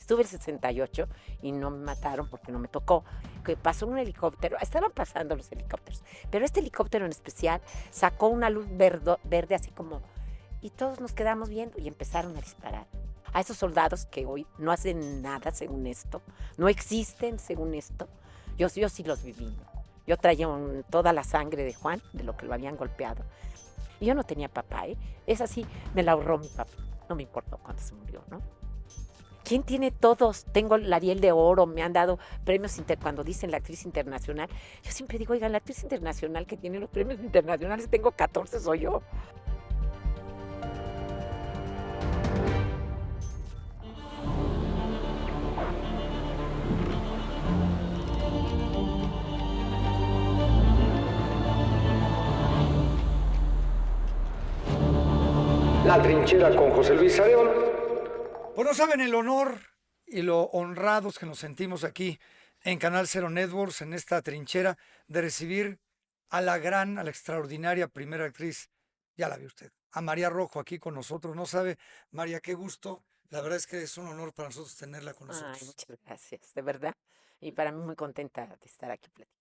Estuve el 68 y no me mataron porque no me tocó. Que pasó un helicóptero, estaban pasando los helicópteros, pero este helicóptero en especial sacó una luz verde así como, y todos nos quedamos viendo y empezaron a disparar. A esos soldados que hoy no hacen nada según esto, no existen según esto, yo sí los viví. Yo traía toda la sangre de Juan, de lo que lo habían golpeado. Y yo no tenía papá, ¿eh? Esa sí me la ahorró mi papá. No me importó cuando se murió, ¿no? ¿Quién tiene todos? Tengo el Ariel de Oro, me han dado premios cuando dicen la actriz internacional. Yo siempre digo, oiga, la actriz internacional que tiene los premios internacionales, tengo 14, soy yo. La Trinchera con José Luis Arevalo. Pues no saben el honor y lo honrados que nos sentimos aquí en Canal Cero Networks, en esta trinchera, de recibir a la gran, a la extraordinaria primera actriz, ya la vio usted, a María Rojo aquí con nosotros. No sabe, María, qué gusto. La verdad es que es un honor para nosotros tenerla con Ay, nosotros. muchas gracias, de verdad. Y para mí muy contenta de estar aquí platicando.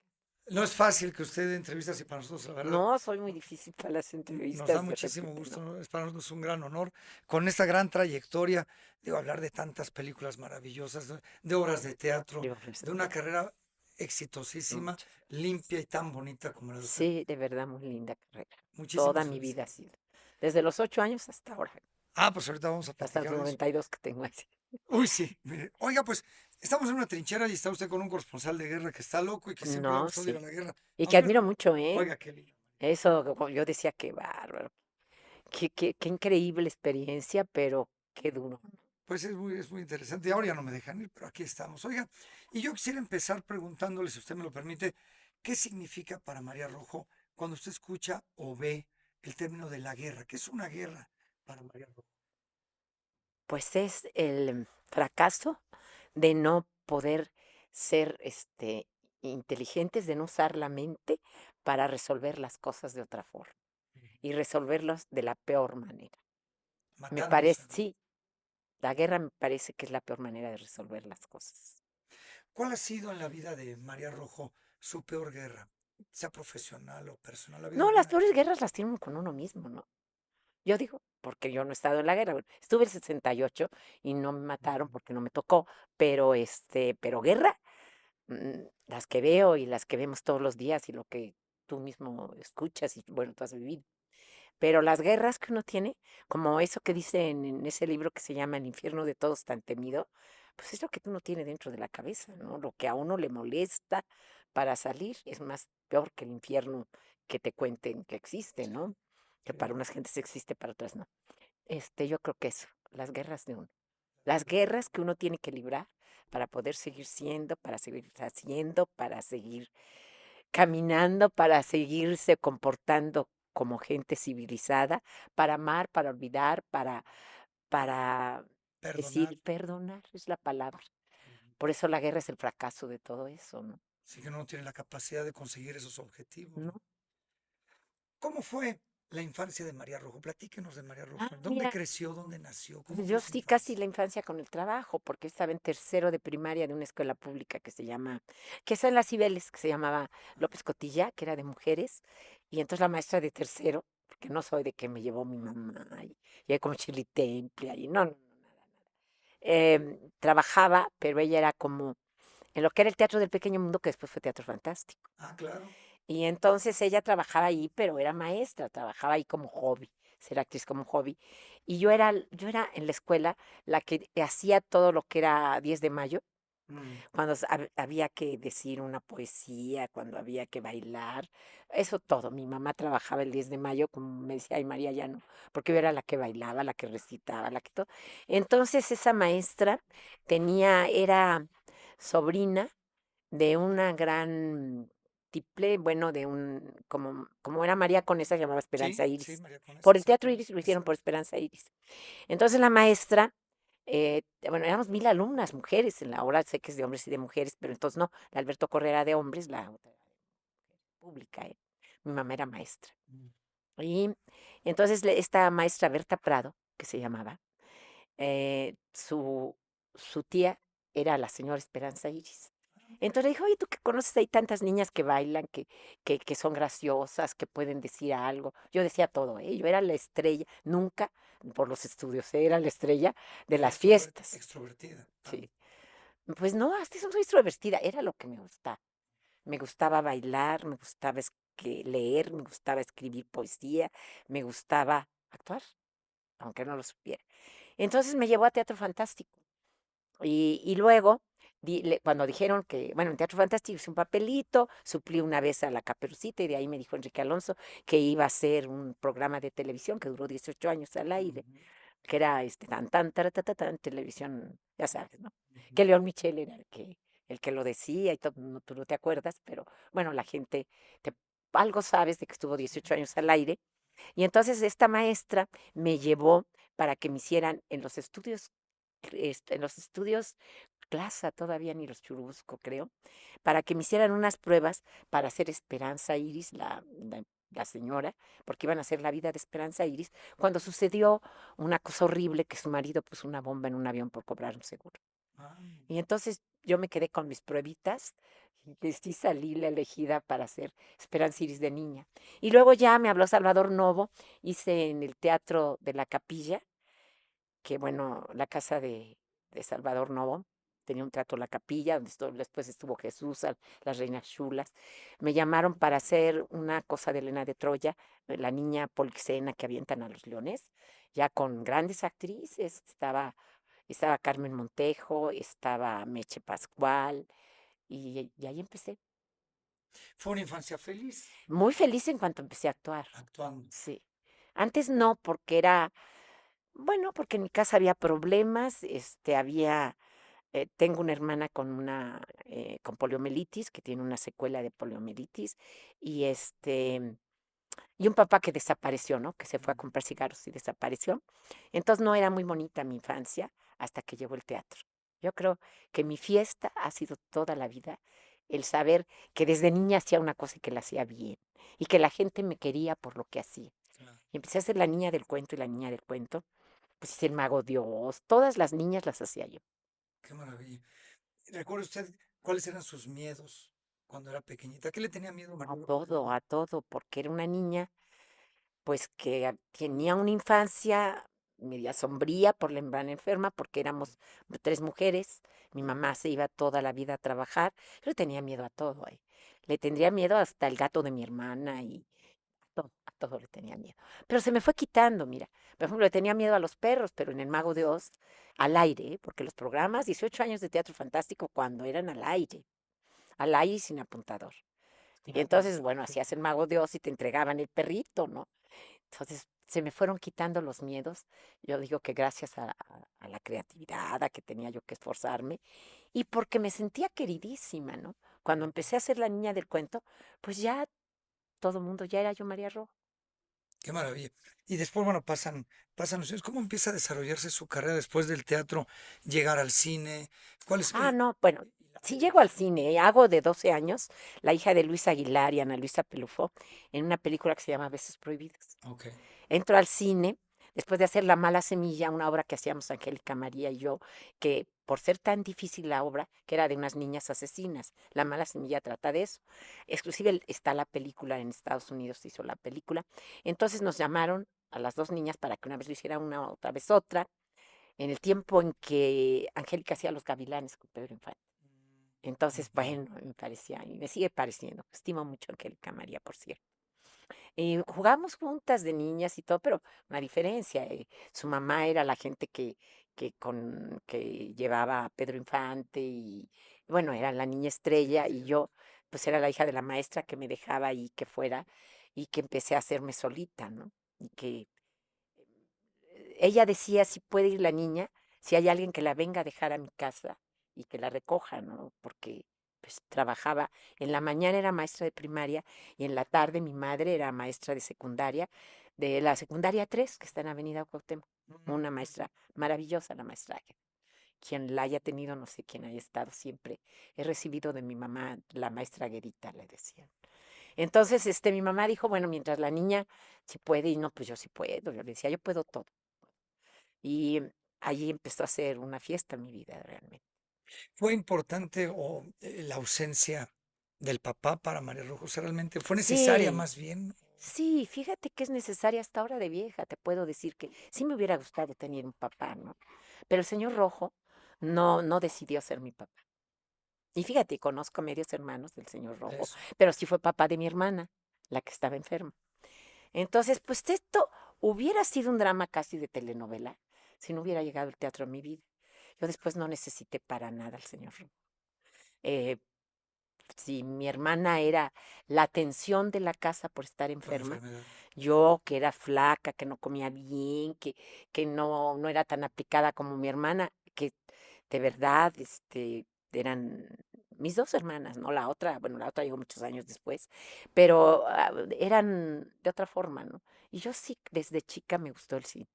No es fácil que usted dé entrevistas y para nosotros, la verdad, No, soy muy difícil para las nos da entrevistas, de muchísimo repente, gusto, ¿no? ¿no? Es para nosotros un gran honor. Con esta gran trayectoria, digo, hablar de tantas películas maravillosas, de obras de teatro, Digo, de una carrera muchas exitosísima, gracias. limpia y tan bonita como la de usted. Sí, de verdad, muy linda carrera. Toda Muchísimas mi vida ha felicidades. sido. Desde los 8 años hasta ahora, Ah, pues ahorita vamos a hasta los platicar de eso. 92 que tengo ahí. Uy, sí. Mire, oiga, pues estamos en una trinchera y está usted con un corresponsal de guerra que está loco y que siempre le ha No, gustado ir a sí. la guerra. Y A que usted, admiro mucho, ¿eh? oiga, qué lindo. Eso, yo decía, qué bárbaro. Qué increíble experiencia, pero qué duro. Pues es muy interesante. Y ahora ya no me dejan ir, pero aquí estamos. Oiga, y yo quisiera empezar preguntándole, si usted me lo permite, ¿qué significa para María Rojo cuando usted escucha o ve el término de la guerra? ¿Qué es una guerra para María Rojo? Pues es el fracaso de no poder ser inteligentes, de no usar la mente para resolver las cosas de otra forma y resolverlos de la peor manera. Me Matándose, parece, ¿no? sí, la guerra me parece que es la peor manera de resolver las cosas. ¿Cuál ha sido en la vida de María Rojo su peor guerra? Sea profesional o personal, ¿ha habido No, las alguna? peores guerras las tiene uno con uno mismo, ¿no? Yo digo, porque yo no he estado en la guerra. Bueno, estuve en el 68 y no me mataron porque no me tocó, pero guerra, las que veo y las que vemos todos los días y lo que tú mismo escuchas y bueno, tú has vivido. Pero las guerras que uno tiene, como eso que dice en ese libro que se llama El infierno de todos tan temido, pues es lo que uno tiene dentro de la cabeza, ¿no? Lo que a uno le molesta para salir es más peor que el infierno que te cuenten que existe, ¿no? Que Sí, para unas gentes existe, para otras no. Yo creo que eso, las guerras de uno. Las guerras que uno tiene que librar para poder seguir siendo, para seguir haciendo, para seguir caminando, para seguirse comportando como gente civilizada, para amar, para olvidar, para perdonar. decir, perdonar es la palabra. Por eso la guerra es el fracaso de todo eso, ¿no? Sí que no tiene la capacidad de conseguir esos objetivos, ¿No? ¿no? ¿Cómo fue la infancia de María Rojo? Platíquenos de María Ah, Rojo. ¿Dónde mira, creció? ¿Dónde nació? ¿Cómo yo fue su sí casi infancia? la infancia con el trabajo, porque estaba en tercero de primaria de una escuela pública que está en las Cibeles, que se llamaba López Cotilla, que era de mujeres, y entonces la maestra de tercero, porque no soy de que me llevó mi mamá, y hay como chilitemplia, y no, no, no, nada, nada. Trabajaba, pero ella era como en lo que era el Teatro del Pequeño Mundo, que después fue Teatro Fantástico. Ah, claro. Y entonces ella trabajaba ahí, pero era maestra, trabajaba ahí como hobby, ser actriz como hobby. Y yo era en la escuela la que hacía todo lo que era 10 de mayo, Mm, cuando había que decir una poesía, cuando había que bailar, eso todo. Mi mamá trabajaba el 10 de mayo, como me decía, ay María, ya no, porque yo era la que bailaba, la que recitaba, la que todo. Entonces esa maestra era sobrina de una gran tiple, bueno, como era María Conesa, se llamaba sí, Esperanza sí, Iris. María Conesa, Por el Teatro exactamente. Iris lo hicieron por Exacto. Esperanza Iris. Entonces la maestra, bueno, éramos 1000 alumnas, mujeres, en la hora sé que es de hombres y de mujeres, pero entonces no, la Alberto Correa era de hombres, la otra era pública, ¿eh? Mi mamá era maestra. Mm, Y entonces esta maestra Berta Prado, que se llamaba, su, su tía era la señora Esperanza Iris. Entonces le dijo, oye, tú que conoces ahí tantas niñas que bailan, que son graciosas, que pueden decir algo. Yo decía todo, ¿eh? Yo era la estrella, nunca por los estudios, era la estrella de Era las fiestas. extrovertida. Sí. Pues no, hasta eso soy extrovertida, era lo que me gustaba. Me gustaba bailar, me gustaba leer, me gustaba escribir poesía, me gustaba actuar, aunque no lo supiera. Entonces me llevó a Teatro Fantástico. Y luego, cuando dijeron que, bueno, en Teatro Fantástico hice un papelito, suplí una vez a la Caperucita y de ahí me dijo Enrique Alonso que iba a hacer un programa de televisión que duró 18 años al aire, que era tan, tan, tan, televisión, ya sabes, ¿no? Que León Michel era el que lo decía y todo, no, tú no te acuerdas, pero bueno, la gente, te, algo sabes de que estuvo 18 años al aire. Y entonces esta maestra me llevó para que me hicieran en los estudios Clasa, todavía ni los Churubusco, creo, para que me hicieran unas pruebas para hacer Esperanza Iris, la señora, porque iban a hacer la vida de Esperanza Iris, cuando sucedió una cosa horrible que su marido puso una bomba en un avión por cobrar un seguro. Ah, Y entonces yo me quedé con mis pruebitas y sí salí la elegida para hacer Esperanza Iris de niña. Y luego ya me habló Salvador Novo, hice en el Teatro de la Capilla, que bueno, la casa de Salvador Novo, tenía un teatro La Capilla, donde después estuvo Jesús, las Reinas Chulas. Me llamaron para hacer una cosa de Elena de Troya, la niña Polixena que avientan a los leones, ya con grandes actrices. Estaba Carmen Montejo, estaba Meche Pascual, y ahí empecé. fue una infancia feliz Muy feliz en cuanto empecé a actuar. actuando. Sí. Antes no, porque bueno, porque en mi casa había problemas, tengo una hermana con poliomielitis, que tiene una secuela de poliomielitis, y y un papá que desapareció, ¿no? Que se fue a comprar cigarros y desapareció. Entonces no era muy bonita mi infancia hasta que llegó el teatro. Yo creo que mi fiesta ha sido toda la vida el saber que desde niña hacía una cosa y que la hacía bien, y que la gente me quería por lo que hacía. Claro, Y empecé a ser la niña del cuento y la niña del cuento. Pues hice el Mago Dios, todas las niñas las hacía yo. qué maravilla. ¿Recuerda usted cuáles eran sus miedos cuando era pequeñita? ¿A qué le tenía miedo María Rojo? A todo, porque era una niña, pues que tenía una infancia media sombría por la hermana enferma, porque éramos 3 mujeres. Mi mamá se iba toda la vida a trabajar. Yo le tenía miedo a todo, ¿eh? Le tendría miedo hasta el gato de mi hermana y a todo le tenía miedo. Pero se me fue quitando, mira. Por ejemplo, le tenía miedo a los perros, pero en el Mago de Oz, al aire, ¿eh? Porque los programas, 18 años de Teatro Fantástico, cuando eran al aire y sin apuntador. Y Claro. entonces, bueno, hacías el Mago de Oz y te entregaban el perrito, ¿no? Entonces, se me fueron quitando los miedos. Yo digo que gracias a la creatividad, a que tenía yo que esforzarme, y porque me sentía queridísima, ¿no? Cuando empecé a ser la niña del cuento, pues ya todo el mundo, ya era yo María Rojo. Qué maravilla. Y después, bueno, pasan los años. ¿Cómo empieza a desarrollarse su carrera después del teatro? Llegar al cine. ¿Cuál es Ah, el... no, bueno, y la sí llego televisión? al cine, hago de 12 años, la hija de Luis Aguilar y Ana Luisa Pelufo, en una película que se llama Besos Prohibidos. Ok. Entro al cine, después de hacer La Mala Semilla, una obra que hacíamos Angélica María y yo, que por ser tan difícil la obra, que era de unas niñas asesinas, La Mala Semilla trata de eso. Exclusive está la película en Estados Unidos, se hizo la película. Entonces nos llamaron a las 2 niñas para que una vez lo hiciera una, otra vez otra, en el tiempo en que Angélica hacía Los Gavilanes con Pedro Infante. Entonces, Ujú. bueno, me parecía, y me sigue pareciendo, estimo mucho a Angélica María, por cierto. Jugamos juntas de niñas y todo, pero una diferencia. Su mamá era la gente que llevaba a Pedro Infante y, bueno, era la niña estrella y yo, pues era la hija de la maestra que me dejaba ahí que fuera y que empecé a hacerme solita, ¿no? Y que ella decía si puede ir la niña, si hay alguien que la venga a dejar a mi casa y que la recoja, ¿no? Porque pues trabajaba, en la mañana era maestra de primaria y en la tarde mi madre era maestra de secundaria, de la secundaria 3 que está en Avenida Cuauhtémoc. Ujú. Una maestra maravillosa, la maestra Águeda. Quien la haya tenido, no sé quién haya estado siempre. He recibido de mi mamá, la maestra Guerita, le decían. Entonces, mi mamá dijo, bueno, mientras la niña si puede y no, pues yo sí puedo. Yo le decía, yo puedo todo. allí empezó a ser una fiesta mi vida realmente. ¿Fue importante la ausencia del papá para María Rojo? O sea, ¿realmente fue necesaria Sí, más bien? sí, fíjate que es necesaria hasta ahora de vieja, te puedo decir que sí me hubiera gustado tener un papá, ¿no? Pero el señor Rojo no decidió ser mi papá. Y fíjate, conozco medios hermanos del señor Rojo, Eso. pero sí fue papá de mi hermana, la que estaba enferma. Entonces, pues esto hubiera sido un drama casi de telenovela si no hubiera llegado el teatro a mi vida. Yo después no necesité para nada al señor Rojo. Eh, si mi hermana era la atención de la casa por estar Por la enferma, enfermedad. yo que era flaca, que no comía bien, que no era tan aplicada como mi hermana, que de verdad eran mis dos hermanas, ¿no? La otra, bueno, la otra llegó muchos años después, pero eran de otra forma, ¿no? Y yo sí, desde chica me gustó el cine.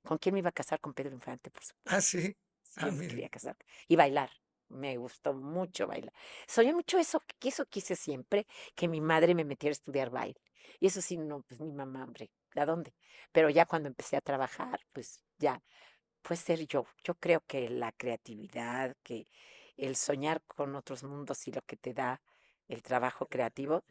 ¿Con quién me iba a casar? Con Pedro Infante, por Ah, supuesto. sí. Sí, Ah, yo me mire. quería casar. Y bailar. Me gustó mucho bailar. Soñé mucho eso quise siempre, que mi madre me metiera a estudiar baile. Y eso sí, no, pues mi mamá, hombre, ¿a dónde? Pero ya cuando empecé a trabajar, pues ya fue ser yo. Yo creo que la creatividad, que el soñar con otros mundos y lo que te da el trabajo creativo,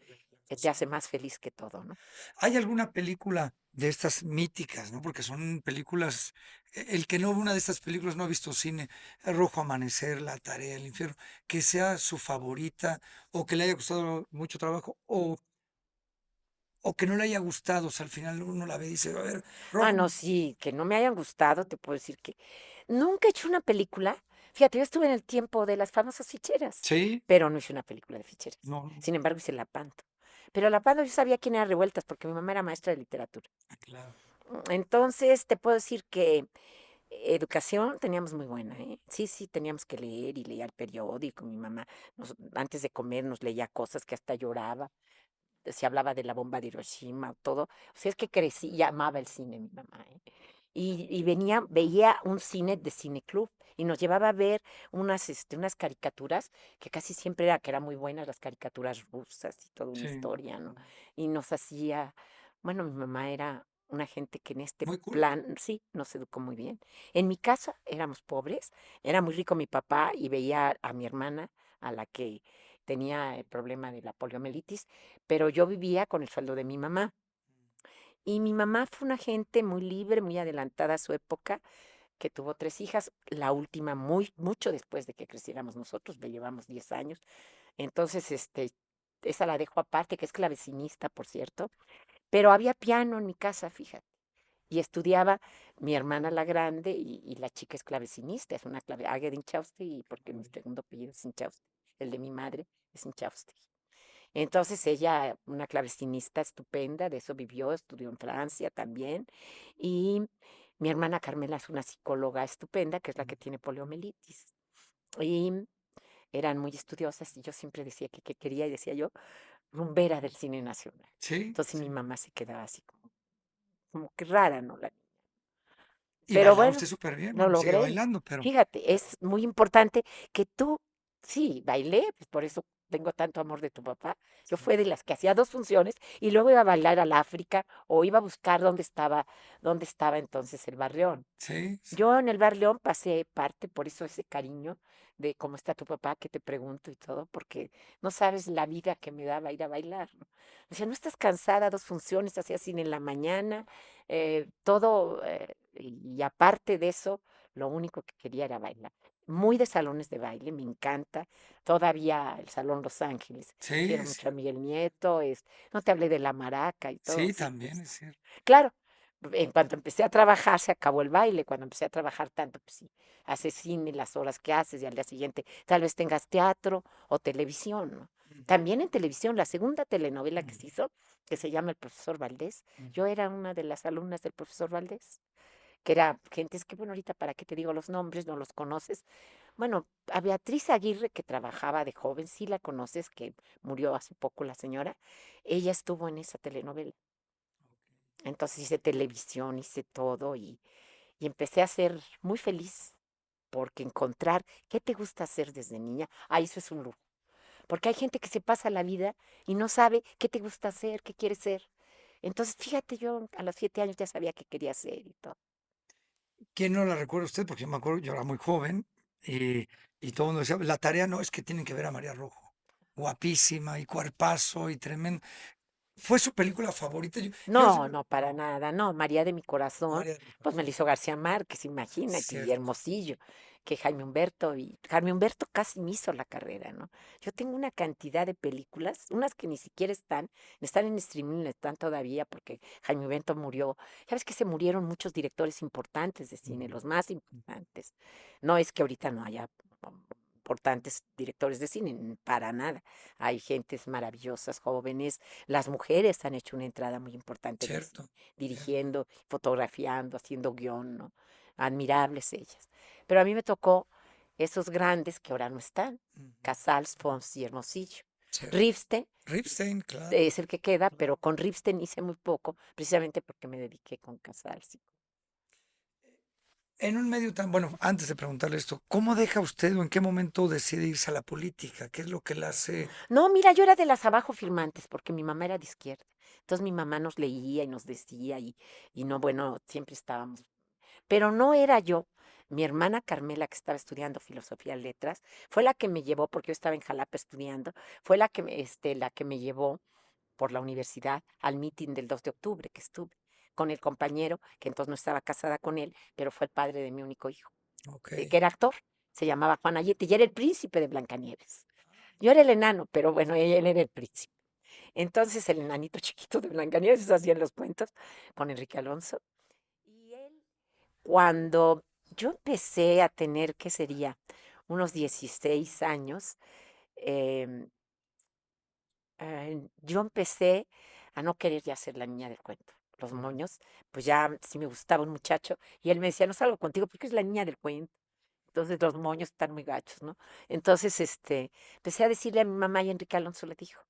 te hace más feliz que todo, ¿no? ¿Hay alguna película de estas míticas, no? Porque son películas, el que no ve una de estas películas no ha visto cine, El Rojo Amanecer, La Tarea, El Infierno, que sea su favorita o que le haya costado mucho trabajo o que no le haya gustado, o sea, al final uno la ve y dice, a ver, Ah, Rojo, no, sí, que no me hayan gustado, te puedo decir que nunca he hecho una película. Fíjate, yo estuve en el tiempo de las famosas ficheras, sí, pero no hice una película de ficheras. no, no, Sin embargo, hice La Panto. Pero La Panto yo sabía quién era Revueltas porque mi mamá era maestra de literatura. claro, Entonces, te puedo decir que educación teníamos muy buena, ¿eh? Sí, sí, teníamos que leer y leía el periódico. Mi mamá, antes de comer, nos leía cosas que hasta lloraba. Se hablaba de la bomba de Hiroshima o todo. O sea, es que crecí y amaba el cine mi mamá, ¿eh? Y veía un cine de cineclub y nos llevaba a ver unas caricaturas que casi siempre que eran muy buenas, las caricaturas rusas y toda una sí, historia, ¿no? Y nos hacía, bueno, mi mamá era una gente que en este muy culta. plan, sí, nos educó muy bien. En mi casa éramos pobres, era muy rico mi papá y veía a mi hermana, a la que tenía el problema de la poliomielitis, pero yo vivía con el sueldo de mi mamá. Y mi mamá fue una gente muy libre, muy adelantada a su época, que tuvo 3 hijas, la última mucho después de que creciéramos nosotros, le llevamos 10 años. Entonces, esa la dejo aparte, que es clavecinista, por cierto, pero había piano en mi casa, fíjate. Y estudiaba mi hermana la grande y la chica es clavecinista, es una clave, Águeda Inchausti, y porque mi segundo apellido es Inchausti, el de mi madre es Inchausti. Entonces ella, una clavecinista estupenda, de eso vivió, estudió en Francia también. Y mi hermana Carmela es una psicóloga estupenda, que es la que tiene poliomielitis. Y eran muy estudiosas y yo siempre decía que quería y decía yo, rumbera del cine nacional. Sí, Entonces mi sí. mamá se quedaba así como que rara, ¿no? Y Pero bailaba bueno, usted súper bien, lo bueno, sigue logré. bailando, pero Fíjate, es muy importante que tú, sí, bailé, pues por eso tengo tanto amor de tu papá. Yo fue de las que hacía 2 funciones y luego iba a bailar al África o iba a buscar dónde estaba entonces el Barrión. sí, sí. Yo en el Bar León pasé parte, por eso ese cariño de cómo está tu papá, que te pregunto y todo, porque no sabes la vida que me daba ir a bailar, ¿no? O sea, no estás cansada, 2 funciones, hacías cine en la mañana, todo, y aparte de eso, lo único que quería era bailar. Muy de salones de baile, me encanta. Todavía el Salón Los Ángeles. Quiero Sí, mucho a sí. Miguel Nieto, no te hablé de la maraca y todo, Sí, sí. también es cierto. Claro, en cuanto empecé a trabajar, se acabó el baile. Cuando empecé a trabajar tanto, pues sí, haces cine, las horas que haces y al día siguiente tal vez tengas teatro o televisión, ¿no? También en televisión, la segunda telenovela que se hizo, que se llama El Profesor Valdés, yo era una de las alumnas del profesor Valdés, que era gente, es que bueno, ahorita para qué te digo los nombres, no los conoces. Bueno, a Beatriz Aguirre, que trabajaba de joven, sí la conoces, que murió hace poco la señora, ella estuvo en esa telenovela. Entonces hice televisión, hice todo y empecé a ser muy feliz porque encontrar qué te gusta hacer desde niña, eso es un lujo. Porque hay gente que se pasa la vida y no sabe qué te gusta hacer, qué quiere ser. Entonces, fíjate, yo a los 7 años ya sabía qué quería hacer y todo. ¿Quién no la recuerda usted? Porque yo me acuerdo, yo era muy joven y todo el mundo decía, la tarea no, es que tienen que ver a María Rojo. Guapísima y cuerpazo y tremendo. ¿Fue su película favorita? Yo No, siempre, no, para no, nada, no. María de mi corazón, María de mi pues me corazón. la hizo García Márquez, imagínate, y Cierto. Hermosillo, que Jaime Humberto casi me hizo la carrera, ¿no? Yo tengo una cantidad de películas, unas que ni siquiera están en streaming, no están todavía, porque Jaime Humberto murió. Ya ves que se murieron muchos directores importantes de cine, Ujú. los más importantes. No es que ahorita no haya importantes directores de cine, para nada. Hay gentes maravillosas, jóvenes. Las mujeres han hecho una entrada muy importante en el cine, Cierto, cierto. dirigiendo, fotografiando, haciendo guión, ¿no? Admirables ellas. Pero a mí me tocó esos grandes que ahora no están, Ujú. Casals, Fons y Hermosillo. Cierto. Ripstein Ripstein, claro. es el que queda, pero con Ripstein hice muy poco, precisamente porque me dediqué con Casals. En un medio tan, bueno, antes de preguntarle esto, ¿cómo deja usted o en qué momento decide irse a la política? ¿Qué es lo que la hace? No, mira, yo era de las abajo firmantes porque mi mamá era de izquierda. Entonces mi mamá nos leía y nos decía y no, bueno, siempre estábamos. Pero no era yo. Mi hermana Carmela, que estaba estudiando filosofía y letras, fue la que me llevó, porque yo estaba en Jalapa estudiando, fue la que me llevó por la universidad al mitin del 2 de octubre que estuve con el compañero, que entonces no estaba casada con él, pero fue el padre de mi único hijo, Ok. que era actor, se llamaba Juan Ayete y era el príncipe de Blancanieves. Yo era el enano, pero bueno, él era el príncipe. Entonces el enanito chiquito de Blancanieves, eso hacían los cuentos con Enrique Alonso. Y él, cuando yo empecé a tener, ¿qué sería? Unos 16 años, em, yo empecé a no querer ya ser la niña del cuento. Los Ujú. moños, pues ya sí me gustaba un muchacho y él me decía, no salgo contigo porque es la niña del cuento. Entonces los moños están muy gachos, ¿no? Entonces, empecé a decirle a mi mamá y Enrique Alonso le dijo,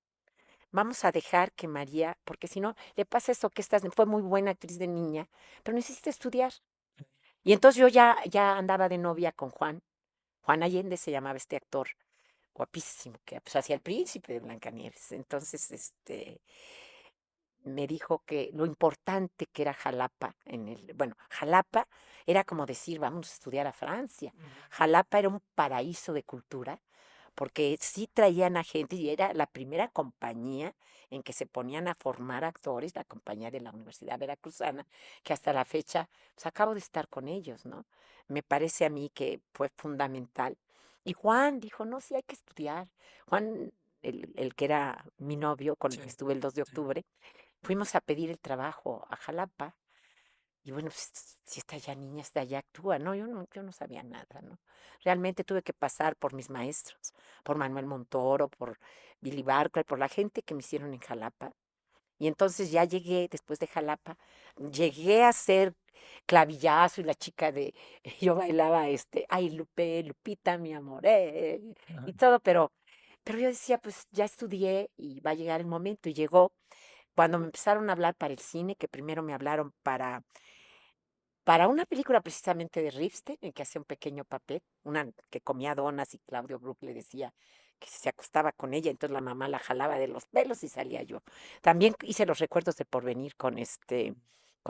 vamos a dejar que María, porque si no, le pasa eso que fue muy buena actriz de niña, pero necesita estudiar. Y entonces yo ya andaba de novia con Juan Allende se llamaba este actor, guapísimo, que pues hacía el príncipe de Blancanieves. Entonces, me dijo que lo importante que era Jalapa bueno, Jalapa era como decir, vamos a estudiar a Francia. Ujú. Jalapa era un paraíso de cultura, porque sí traían a gente y era la primera compañía en que se ponían a formar actores, la compañía de la Universidad Veracruzana, que hasta la fecha, pues acabo de estar con ellos, ¿no? Me parece a mí que fue fundamental. Y Juan dijo, no, sí hay que estudiar. Juan, el que era mi novio, con el Sí, que estuve el 2 de sí. octubre, fuimos a pedir el trabajo a Jalapa y bueno, pues, si esta ya niña, esta ya actúa, ¿no? Yo no sabía nada, ¿no? Realmente tuve que pasar por mis maestros, por Manuel Montoro, por Billy Barker, por la gente que me hicieron en Jalapa. Y entonces ya llegué, después de Jalapa, llegué a ser clavillazo y la chica de, yo bailaba ay Lupe, Lupita, mi amor, Ajá. y todo, pero yo decía, pues ya estudié y va a llegar el momento, y llegó cuando me empezaron a hablar para el cine, que primero me hablaron para una película precisamente de Ripstein, en que hacía un pequeño papel, una que comía donas y Claudio Brook le decía que se acostaba con ella, entonces la mamá la jalaba de los pelos y salía yo. También hice los recuerdos de Porvenir con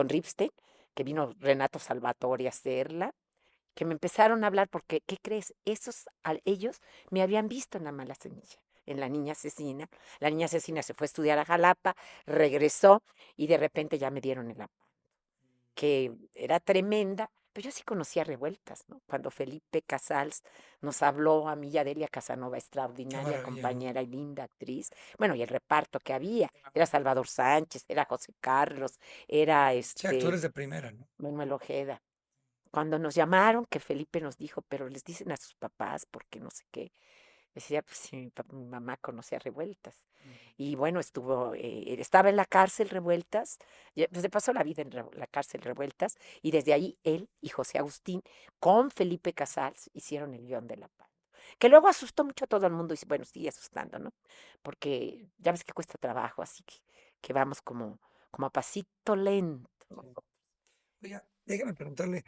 Ripstein, que vino Renato Salvatore a hacerla, que me empezaron a hablar porque, ¿qué crees? Ellos me habían visto en La Mala Semilla, en La Niña Asesina. La Niña Asesina se fue a estudiar a Jalapa, regresó y de repente ya me dieron el que era tremenda, pero yo sí conocía Revueltas, ¿no? Cuando Felipe Casals nos habló a mí y a Delia Casanova, Qué extraordinaria maravilla, ¿no? compañera y linda actriz. Bueno, y el reparto que había, era Salvador Sánchez, era José Carlos, era Sí, actores de primera, ¿no? Manuel Ojeda. Cuando nos llamaron, que Felipe nos dijo, pero les dicen a sus papás, porque no sé qué. Decía, pues sí, mi mamá conocía Revueltas. Ujú. Y bueno, estaba en la cárcel Revueltas, pues se pasó la vida en la cárcel Revueltas, y desde ahí él y José Agustín con Felipe Casals hicieron el guión de La Paz. Que luego asustó mucho a todo el mundo, y bueno, sigue asustando, ¿no? Porque ya ves que cuesta trabajo, así que vamos como a pasito lento, ¿no? Sí. Oiga, déjame preguntarle,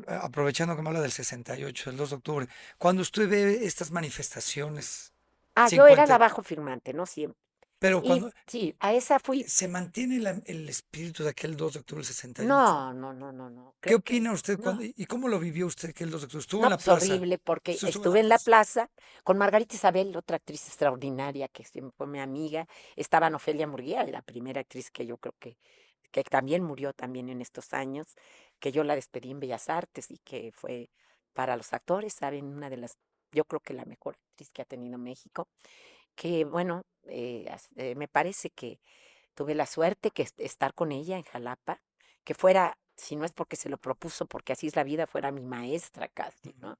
aprovechando que me habla del 68, del 2 de octubre, cuando usted ve estas manifestaciones, Ah, yo era la 50, bajo firmante, ¿no? Siempre. Pero Y cuando sí, a esa fui. se mantiene el espíritu de aquel 2 de octubre del 68. No, no, no, no, no. ¿Qué Creo que opina usted no. y cómo lo vivió usted aquel 2 de octubre? Estuvo en No, la pues plaza. horrible, porque Usted estuvo en la estuve en la plaza. plaza con Margarita Isabel, otra actriz extraordinaria que siempre fue mi amiga. Estaba Ofelia Murguía, la primera actriz que yo creo que también murió también en estos años, que yo la despedí en Bellas Artes y que fue para los actores, ¿saben? Una de las, yo creo que la mejor actriz que ha tenido México. Que bueno, me parece que tuve la suerte que estar con ella en Jalapa, que fuera, si no es porque se lo propuso, porque así es la vida, fuera mi maestra casi, Ujú. ¿no?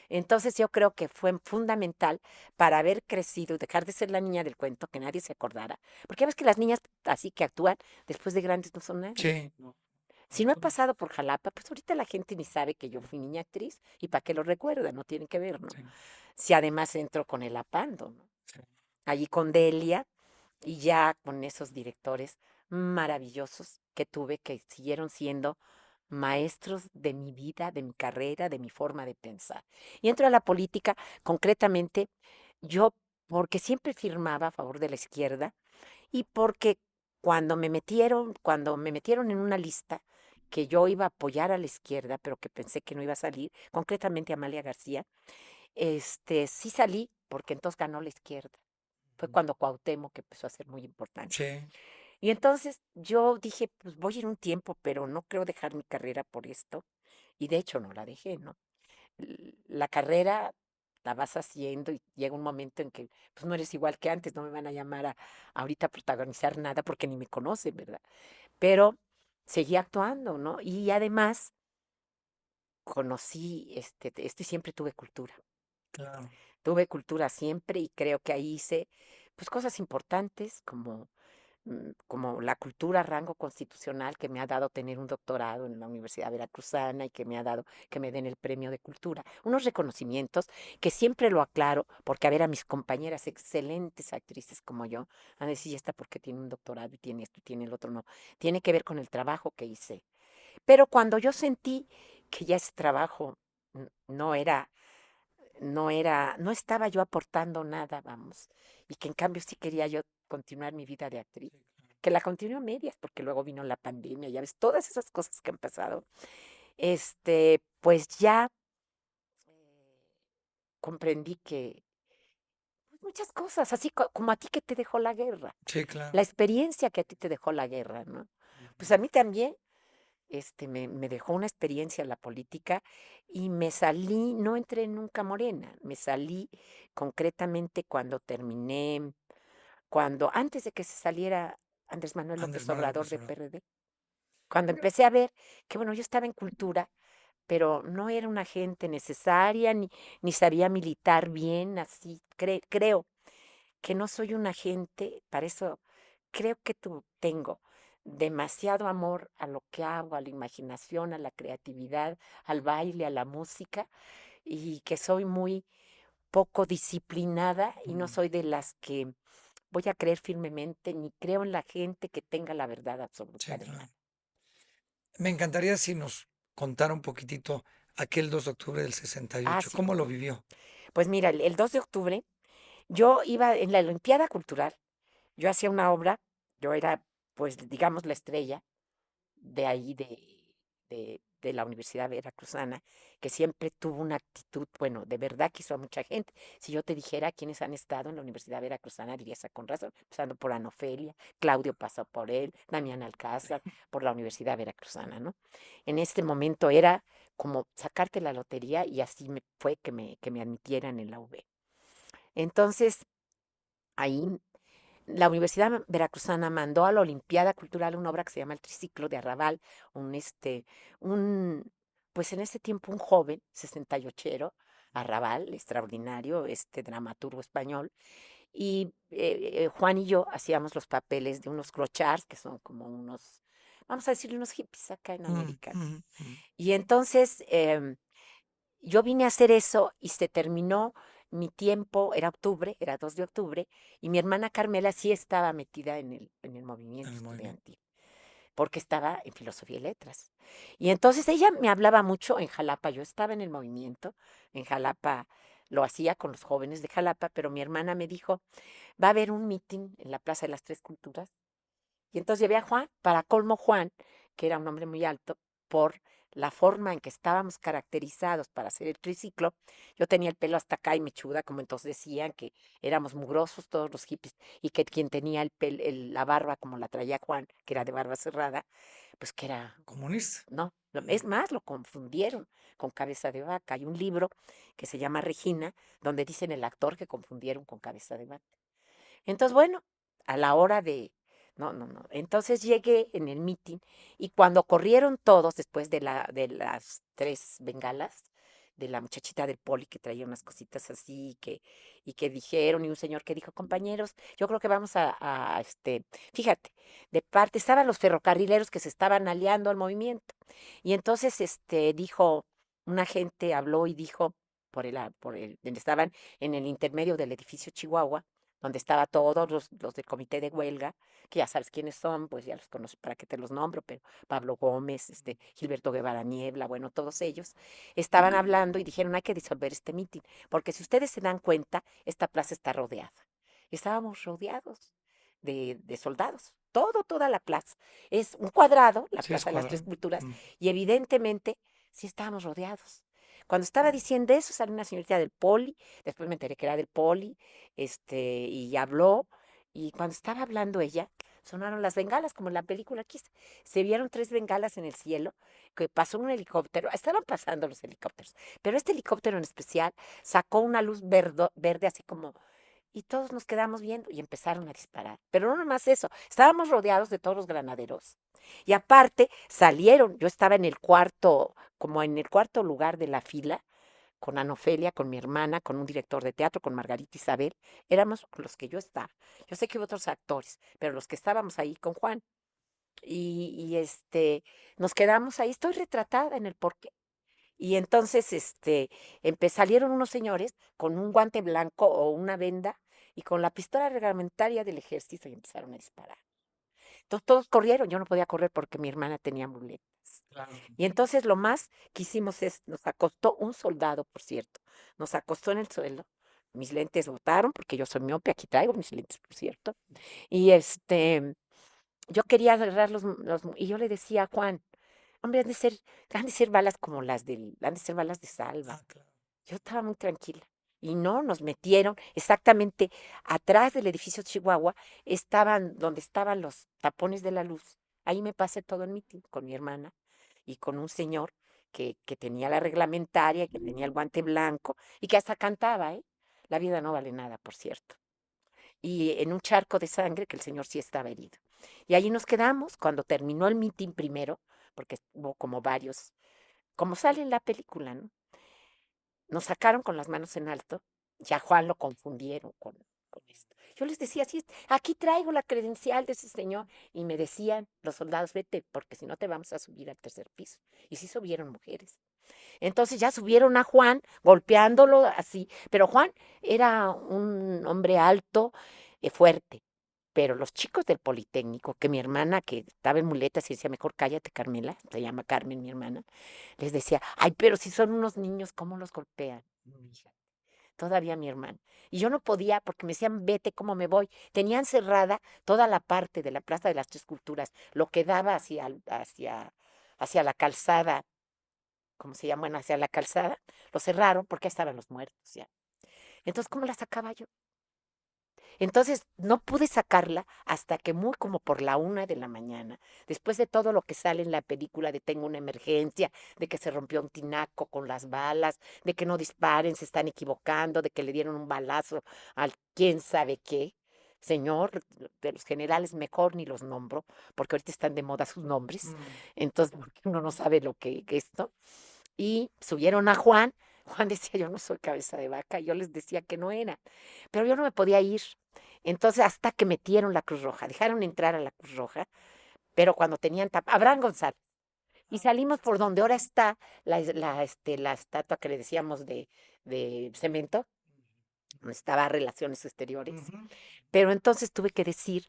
Entonces yo creo que fue fundamental para haber crecido, dejar de ser la niña del cuento, que nadie se acordara, porque ya ves que las niñas así que actúan después de grandes no son nadie. Sí. No, Si no he pasado por Jalapa, pues ahorita la gente ni sabe que yo fui niña actriz y para qué lo recuerda, no tienen que ver, ¿no? sí, Si además entro con el apando, ¿no? sí. Allí con Delia y ya con esos directores maravillosos que tuve que siguieron siendo maestros de mi vida, de mi carrera, de mi forma de pensar. Y entro a la política, concretamente, yo porque siempre firmaba a favor de la izquierda y porque cuando me metieron en una lista que yo iba a apoyar a la izquierda, pero que pensé que no iba a salir, concretamente Amalia García, sí salí porque entonces ganó la izquierda. Fue cuando Cuauhtémoc empezó a ser muy importante. Sí, Y entonces yo dije, pues voy a ir un tiempo, pero no creo dejar mi carrera por esto. Y de hecho no la dejé, ¿no? La carrera la vas haciendo y llega un momento en que pues no eres igual que antes, no me van a llamar ahorita a protagonizar nada porque ni me conocen, ¿verdad? Pero seguí actuando, ¿no? Y además conocí, esto y siempre tuve cultura. claro. Tuve cultura siempre y creo que ahí hice pues cosas importantes como la cultura a rango constitucional que me ha dado tener un doctorado en la Universidad Veracruzana y que me ha dado que me den el premio de cultura. Unos reconocimientos que siempre lo aclaro porque a ver a mis compañeras excelentes actrices como yo, a decir, ¿y esta porque tiene un doctorado y tiene esto y tiene el otro? No, tiene que ver con el trabajo que hice. Pero cuando yo sentí que ya ese trabajo no era no estaba yo aportando nada, vamos, y que en cambio sí quería yo continuar mi vida de actriz, que la continué a medias, porque luego vino la pandemia, ya ves, todas esas cosas que han pasado, pues ya comprendí que pues, muchas cosas, así como a ti que te dejó la guerra, Sí, claro. la experiencia que a ti te dejó la guerra, ¿no? Pues Ujú. a mí también, me dejó una experiencia en la política y me salí, no entré nunca Morena, me salí concretamente antes de que se saliera Andrés Manuel Andrés López Manuel Obrador López de Obrador. PRD, cuando empecé a ver que, bueno, yo estaba en cultura, pero no era una gente necesaria, ni sabía militar bien, así, creo que no soy una gente, para eso creo que tengo demasiado amor a lo que hago, a la imaginación, a la creatividad, al baile, a la música, y que soy muy poco disciplinada y no Mm. soy de las que voy a creer firmemente, ni creo en la gente que tenga la verdad absoluta Sí, de claro. nada. Me encantaría si nos contara un poquitito aquel 2 de octubre del Ah, 68. sí, ¿Cómo lo cómo no. vivió? Pues mira, el 2 de octubre yo iba en la Olimpiada Cultural, yo hacía una obra, yo era, pues, digamos, la estrella de ahí, de la Universidad Veracruzana, que siempre tuvo una actitud, bueno, de verdad quiso a mucha gente. Si yo te dijera quiénes han estado en la Universidad Veracruzana, dirías con razón, empezando por Anofelia, Claudio pasó por él, Damián Alcázar, por la Universidad Veracruzana, ¿no? En este momento era como sacarte la lotería y así fue que me admitieran en la UV. Entonces, ahí la Universidad Veracruzana mandó a la Olimpiada Cultural una obra que se llama El Triciclo de Arrabal, un, este, un, pues en ese tiempo un joven, 68ero, Arrabal, extraordinario, dramaturgo español, y Juan y yo hacíamos los papeles de unos clochards, que son como unos, vamos a decirle, unos hippies acá en Mm, América. mm, mm. Y entonces yo vine a hacer eso y se terminó mi tiempo, era octubre, era 2 de octubre, y mi hermana Carmela sí estaba metida en el En movimiento el movimiento. estudiantil, porque estaba en filosofía y letras. Y entonces ella me hablaba mucho en Jalapa, yo estaba en el movimiento, en Jalapa lo hacía con los jóvenes de Jalapa, pero mi hermana me dijo, va a haber un meeting en la Plaza de las Tres Culturas. Y entonces llevé a Juan, para colmo Juan, que era un hombre muy alto, por la forma en que estábamos caracterizados para hacer el triciclo. Yo tenía el pelo hasta acá y mechuda, como entonces decían, que éramos mugrosos todos los hippies, y que quien tenía la barba como la traía Juan, que era de barba cerrada, pues que era, Comunista. no, es más, lo confundieron con Cabeza de Vaca. Hay un libro que se llama Regina, donde dicen el actor que confundieron con Cabeza de Vaca. Entonces, bueno, a la hora de, no, no, no. Entonces llegué en el meeting y cuando corrieron todos después de las tres bengalas, de la muchachita del poli que traía unas cositas así y que dijeron, y un señor que dijo, compañeros, yo creo que vamos fíjate, de parte estaban los ferrocarrileros que se estaban aliando al movimiento. Y entonces dijo, una gente habló y dijo, donde estaban en el intermedio del edificio Chihuahua, donde estaba todos los del comité de huelga, que ya sabes quiénes son, pues ya los conozco, para que te los nombro, pero Pablo Gómez, Gilberto Guevara Niebla, bueno, todos ellos estaban hablando y dijeron, hay que disolver este mitin, porque si ustedes se dan cuenta, esta plaza está rodeada. Estábamos rodeados de soldados, toda la plaza. Es un cuadrado, la Sí, es Plaza de las Tres cuadrado. Culturas, Mm. y evidentemente sí estábamos rodeados. Cuando estaba diciendo eso, salió una señorita del poli, después me enteré que era del poli, y habló, y cuando estaba hablando ella, sonaron las bengalas, como en la película aquí. Se vieron tres bengalas en el cielo, que pasó un helicóptero, estaban pasando los helicópteros, pero este helicóptero en especial sacó una luz verde así como, y todos nos quedamos viendo y empezaron a disparar. Pero no nomás eso, estábamos rodeados de todos los granaderos. Y aparte salieron, yo estaba en el cuarto, como en el cuarto lugar de la fila, con Ana Ofelia, con mi hermana, con un director de teatro, con Margarita Isabel, éramos los que yo estaba. Yo sé que hubo otros actores, pero los que estábamos ahí con Juan. Nos quedamos ahí, estoy retratada en el porqué. Y entonces, salieron unos señores con un guante blanco o una venda y con la pistola reglamentaria del ejército y empezaron a disparar. Entonces todos corrieron, yo no podía correr porque mi hermana tenía muletas. Claro. Y entonces lo más que hicimos es, nos acostó un soldado, por cierto, nos acostó en el suelo, mis lentes botaron, porque yo soy miope, aquí traigo mis lentes, por cierto, y yo quería agarrar y yo le decía a Juan, hombre, han de ser balas como han de ser balas de salva. Ah, claro. Yo estaba muy tranquila. Y no, nos metieron exactamente atrás del edificio Chihuahua, estaban donde estaban los tapones de la luz. Ahí me pasé todo el mitin con mi hermana y con un señor que tenía la reglamentaria, que tenía el guante blanco y que hasta cantaba, ¿eh? La vida no vale nada, por cierto. Y en un charco de sangre que el señor sí estaba herido. Y ahí nos quedamos cuando terminó el mitin primero, porque hubo como varios, como sale en la película, ¿no? Nos sacaron con las manos en alto, ya Juan lo confundieron con esto. Yo les decía, sí, aquí traigo la credencial de ese señor, y me decían los soldados, vete, porque si no te vamos a subir al tercer piso. Y sí subieron mujeres. Entonces ya subieron a Juan, golpeándolo así, pero Juan era un hombre alto, fuerte. Pero los chicos del Politécnico, que mi hermana, que estaba en muletas y decía, mejor cállate, Carmela, se llama Carmen, mi hermana, les decía, ay, pero si son unos niños, ¿cómo los golpean? Fíjate, todavía mi hermana. Y yo no podía porque me decían, vete, ¿cómo me voy? Tenían cerrada toda la parte de la Plaza de las Tres Culturas, lo que daba hacia la calzada, ¿cómo se llama? Bueno, hacia la calzada, lo cerraron porque estaban los muertos ya. Entonces, ¿cómo la sacaba yo? Entonces, no pude sacarla hasta que muy como por la 1 de la mañana, después de todo lo que sale en la película de Tengo una emergencia, de que se rompió un tinaco con las balas, de que no disparen, se están equivocando, de que le dieron un balazo al quién sabe qué. Señor, de los generales mejor ni los nombro, porque ahorita están de moda sus nombres, entonces porque uno no sabe lo que esto. Y subieron a Juan. Juan decía, yo no soy Cabeza de Vaca, yo les decía que no era, pero yo no me podía ir. Entonces, hasta que metieron la Cruz Roja, dejaron entrar a la Cruz Roja, pero cuando tenían Abraham González, y salimos por donde ahora está la estatua que le decíamos de cemento, donde estaba Relaciones Exteriores. Ujú. Pero entonces tuve que decir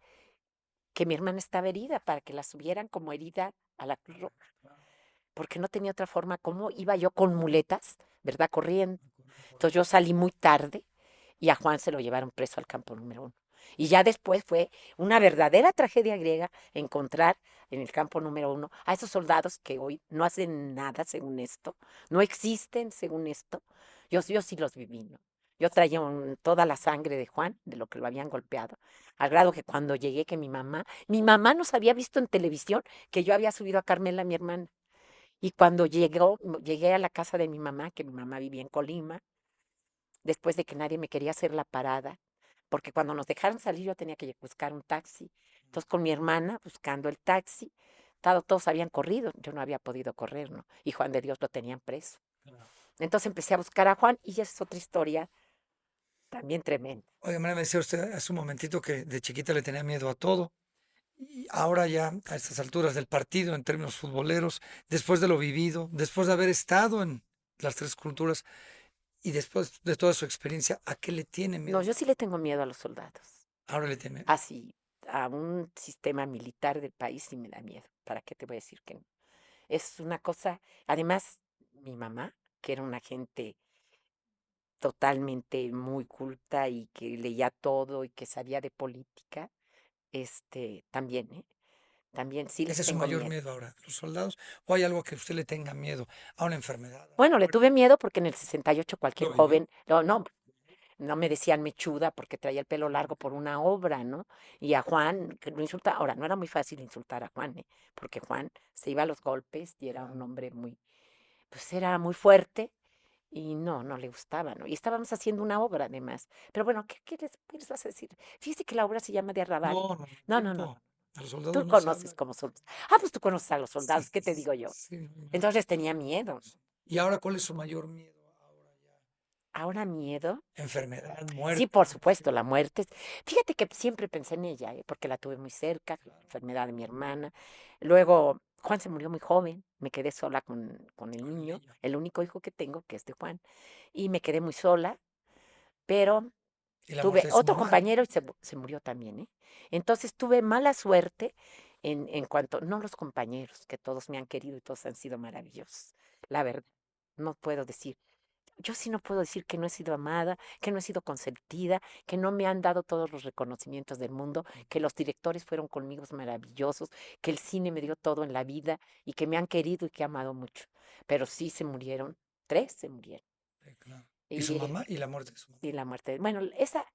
que mi hermana estaba herida para que la subieran como herida a la Cruz Roja, porque no tenía otra forma. ¿Cómo iba yo con muletas, verdad? Corriendo. Entonces yo salí muy tarde y a Juan se lo llevaron preso al campo número 1. Y ya después fue una verdadera tragedia griega encontrar en el campo número 1 a esos soldados que hoy no hacen nada según esto, no existen según esto. Yo sí los viví, ¿no? Yo traía toda la sangre de Juan, de lo que lo habían golpeado, al grado que cuando llegué que mi mamá nos había visto en televisión que yo había subido a Carmela, mi hermana. Y cuando llegué a la casa de mi mamá, que mi mamá vivía en Colima, después de que nadie me quería hacer la parada, porque cuando nos dejaron salir yo tenía que buscar un taxi. Entonces con mi hermana buscando el taxi, todos habían corrido, yo no había podido correr, ¿no? Y Juan de Dios lo tenían preso. Entonces empecé a buscar a Juan y esa es otra historia también tremenda. Oiga, María, me decía usted hace un momentito que de chiquita le tenía miedo a todo. Y ahora ya a estas alturas del partido, en términos futboleros, después de lo vivido, después de haber estado en las tres culturas y después de toda su experiencia, ¿a qué le tiene No, miedo? yo sí le tengo miedo a los soldados. Ahora le tiene miedo. Así, a un sistema militar del país sí me da miedo. ¿Para qué te voy a decir que no? Es una cosa, además, mi mamá, que era una gente totalmente muy culta y que leía todo y que sabía de política, también, ¿eh? También sí Ese les es su tengo mayor miedo. miedo ahora, los soldados, o hay algo que usted le tenga miedo, a una enfermedad, a la Bueno, le muerte. tuve miedo porque en el 68 cualquier ¿Lo vivió? joven, no me decían mechuda porque traía el pelo largo por una obra, ¿no? Y a Juan, que lo insulta, ahora no era muy fácil insultar a Juan, ¿eh? Porque Juan se iba a los golpes y era un hombre pues era muy fuerte y no le gustaba, ¿no? Y estábamos haciendo una obra además. Pero bueno, ¿qué les vas a decir? Fíjese que la obra se llama de Arrabal. No, no, no, No. tiempo. A los soldados Tú no se habla. conoces cómo son. Ah, pues tú conoces a los Sí, soldados, ¿qué te digo yo? sí, no, Entonces tenía miedo. ¿y ahora cuál es su mayor miedo? Ahora ya. Ahora miedo. Enfermedad, Sí, muerte, por no sé. supuesto, la muerte. Fíjate que siempre pensé en ella, ¿eh? Porque la tuve muy cerca, la Claro, enfermedad de mi hermana. Luego, Juan se murió muy joven, me quedé sola con el con el niño, niño. el único hijo que tengo, que es de Juan. Y me quedé muy sola, pero Y la tuve muerte de su otro mamá. compañero y se murió también, ¿eh? Entonces tuve mala suerte en cuanto, no los compañeros, que todos me han querido y todos han sido maravillosos, la verdad. No puedo decir, yo sí no puedo decir que no he sido amada, que no he sido consentida, que no me han dado todos los reconocimientos del mundo, que los directores fueron conmigo maravillosos, que el cine me dio todo en la vida y que me han querido y que he amado mucho. Pero sí se murieron, 3 se murieron. Sí, claro. Y su Y, mamá y la muerte de su mamá. y la muerte. Bueno, esa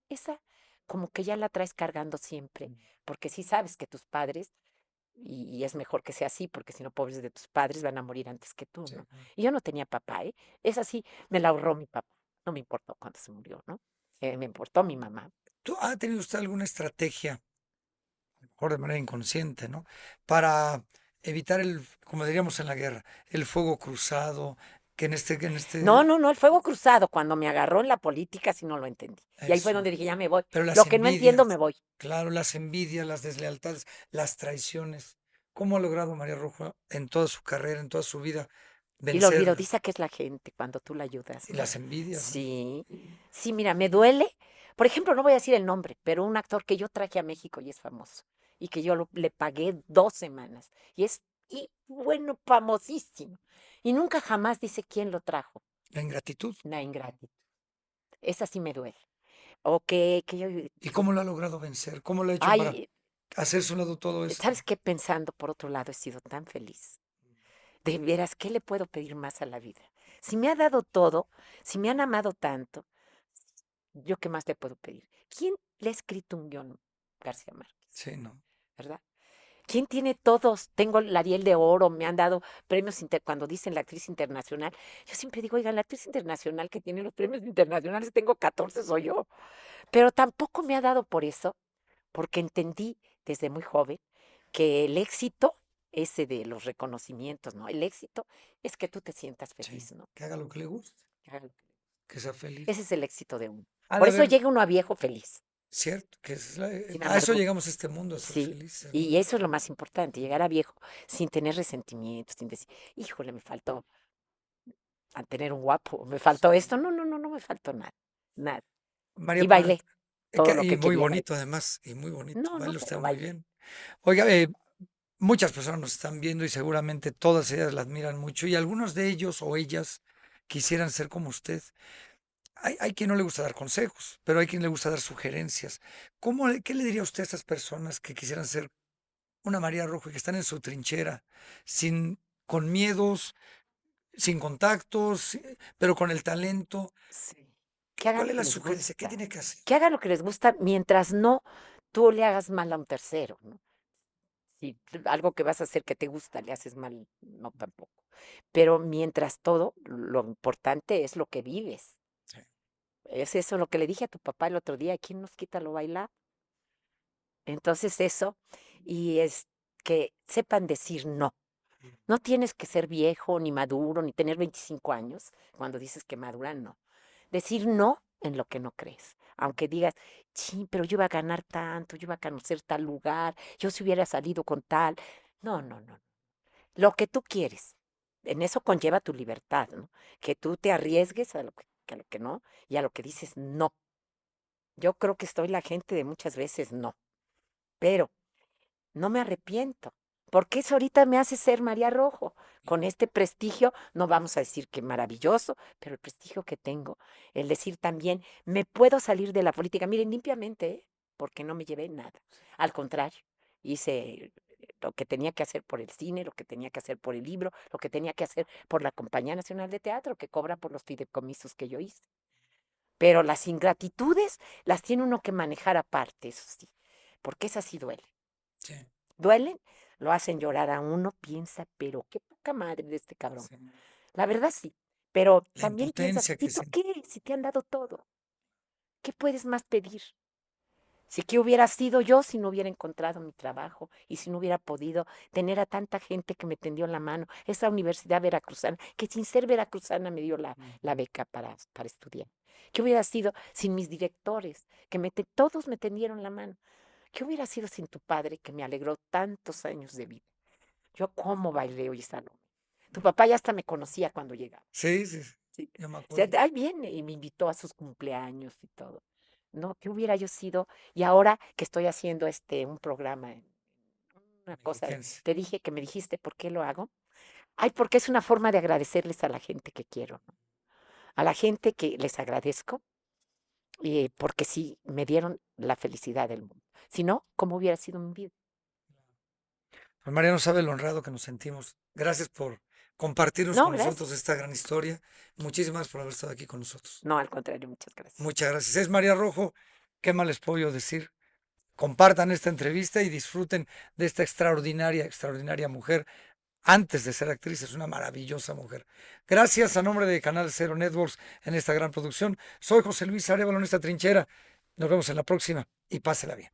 como que ya la traes cargando siempre, Mm. porque sí sabes que tus padres, y es mejor que sea así, porque si no, pobres de tus padres van a morir antes que tú, Sí, ¿no? claro. Y yo no tenía papá, ¿eh? Esa sí me la ahorró mi papá. No me importó cuando se murió, ¿no? Me importó mi mamá. ¿Ha tenido usted alguna estrategia, a lo mejor de manera inconsciente, ¿no? Para evitar como diríamos en la guerra, el fuego cruzado, que No, el fuego cruzado, cuando me agarró en la política, sí no lo entendí. Y ahí fue eso, donde dije, ya me voy. pero Lo las que no entiendo, me envidias, voy. claro, las envidias, las deslealtades, las traiciones, ¿cómo ha logrado María Rojo en toda su carrera, en toda su vida, Y lo olvido, vencerlas? dice que es la gente cuando tú la ayudas, Y ¿no? las envidias, ¿no? Sí, sí, mira, me duele. Por ejemplo, no voy a decir el nombre, pero un actor que yo traje a México y es famoso, y que yo le pagué 2 semanas, bueno, famosísimo. Y nunca jamás dice quién lo trajo, La ingratitud. la ingratitud. Esa sí me duele. O que yo ¿Y digo, cómo lo ha logrado vencer? ¿Cómo lo ha hecho para ay, hacerse a un lado todo esto? ¿sabes qué? Pensando por otro lado, he sido tan feliz. De veras, ¿qué le puedo pedir más a la vida? Si me ha dado todo, si me han amado tanto, ¿yo qué más le puedo pedir? ¿Quién le ha escrito un guión? García Márquez, Sí, ¿no? ¿verdad? ¿Quién tiene todos? Tengo el Ariel de Oro, me han dado premios cuando dicen la actriz internacional. Yo siempre digo, oiga, la actriz internacional que tiene los premios internacionales, tengo 14, soy yo. Pero tampoco me ha dado por eso, porque entendí desde muy joven que el éxito, ese de los reconocimientos, ¿no? El éxito es que tú te sientas Sí, feliz, ¿no? que haga lo que le guste, Que haga lo que- que sea feliz. Ese es el éxito de uno. Ha de Por eso haber, llega uno a viejo feliz, cierto, sin a eso amargura. llegamos a este mundo, a ser Sí, felices, ¿no? y eso es lo más importante, llegar a viejo sin tener resentimientos, sin decir, híjole, me faltó a tener un guapo, me faltó esto. No me faltó nada, nada. María, Y bailé todo lo y que muy quería bailar. bonito además, y muy bonito, No, baila usted pero muy bailé. bien. Oiga, muchas personas nos están viendo y seguramente todas ellas la admiran mucho y algunos de ellos o ellas quisieran ser como usted. hay quien no le gusta dar consejos, pero hay quien le gusta dar sugerencias. ¿Qué le diría usted a estas personas que quisieran ser una María Rojo y que están en su trinchera, con miedos, sin contactos, pero con el talento? Sí. Que hagan ¿Cuál lo es que la les sugerencia? ¿Qué gusta. tiene que hacer? Que hagan lo que les gusta mientras no tú le hagas mal a un tercero, ¿no? Si algo que vas a hacer que te gusta le haces mal, no tampoco. Pero mientras todo, lo importante es lo que vives. Sí. Es eso lo que le dije a tu papá el otro día, ¿quién nos quita lo bailado? Entonces eso, y es que sepan decir no. No tienes que ser viejo, ni maduro, ni tener 25 años cuando dices que madura, no. Decir no en lo que no crees. Aunque digas, sí, pero yo iba a ganar tanto, yo iba a conocer tal lugar, yo si hubiera salido con tal. No, no, no. Lo que tú quieres. En eso conlleva tu libertad, ¿no? Que tú te arriesgues a lo que no y a lo que dices no. Yo creo que estoy la gente de muchas veces no. Pero no me arrepiento, porque eso ahorita me hace ser María Rojo. Con este prestigio, no vamos a decir que maravilloso, pero el prestigio que tengo, el decir también, me puedo salir de la política, miren, limpiamente, ¿eh? Porque no me llevé nada. Al contrario, hice lo que tenía que hacer por el cine, lo que tenía que hacer por el libro, lo que tenía que hacer por la Compañía Nacional de Teatro, que cobra por los fideicomisos que yo hice. Pero las ingratitudes las tiene uno que manejar aparte, eso sí, porque esas sí duelen. Sí, Duelen, lo hacen llorar a uno, piensa, pero qué poca madre de este cabrón. sí. La verdad sí, pero La también piensas, impotencia ¿y que tú se... qué? Si te han dado todo, ¿qué puedes más pedir? Si qué hubiera sido yo si no hubiera encontrado mi trabajo y si no hubiera podido tener a tanta gente que me tendió la mano, esa universidad veracruzana, que sin ser veracruzana me dio la beca para estudiar. ¿Qué hubiera sido sin mis directores, que todos me tendieron la mano? ¿Qué hubiera sido sin tu padre que me alegró tantos años de vida? Yo cómo bailé hoy esa noche. Tu papá ya hasta me conocía cuando llegaba. Sí, sí, sí, Sí. yo me O sea, acuerdo. ahí viene y me invitó a sus cumpleaños y todo. No, ¿qué hubiera yo sido? Y ahora que estoy haciendo un programa, una cosa, Mexiquense. te dije que me dijiste por qué lo hago. Ay, porque es una forma de agradecerles a la gente que quiero, ¿no? A la gente que les agradezco, porque sí me dieron la felicidad del mundo. Si no, ¿cómo hubiera sido mi vida? Pues María no sabe lo honrado que nos sentimos. Gracias por compartirnos No, con gracias. nosotros esta gran historia. Muchísimas gracias por haber estado aquí con nosotros. No, al contrario, muchas gracias. Muchas gracias. Es María Rojo. ¿Qué más les puedo yo decir? Compartan esta entrevista y disfruten de esta extraordinaria, extraordinaria mujer. Antes de ser actriz, es una maravillosa mujer. Gracias a nombre de Canal Cero Networks en esta gran producción. Soy José Luis Arevalo en esta trinchera. Nos vemos en la próxima y pásela bien.